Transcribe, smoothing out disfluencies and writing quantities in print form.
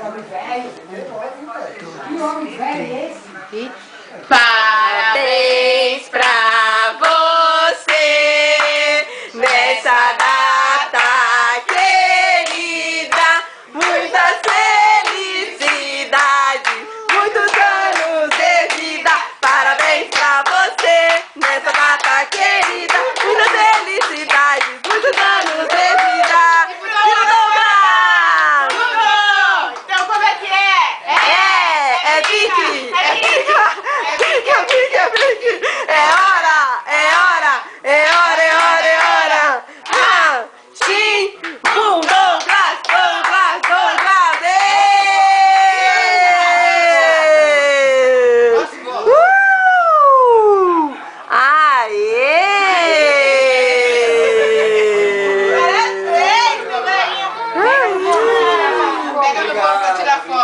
Homem velho. Que homem velho é esse? Parabéns pra você nessa data querida, muitas felicidades, muitos anos de vida. Parabéns pra você nessa data querida, muitas felicidades, muitos anos de vida. Então como é que é? É pique! É hora! Sim! Bum, Douglas! Aê! Parabéns, meu velhinho! Pega no banco pra tirar foto.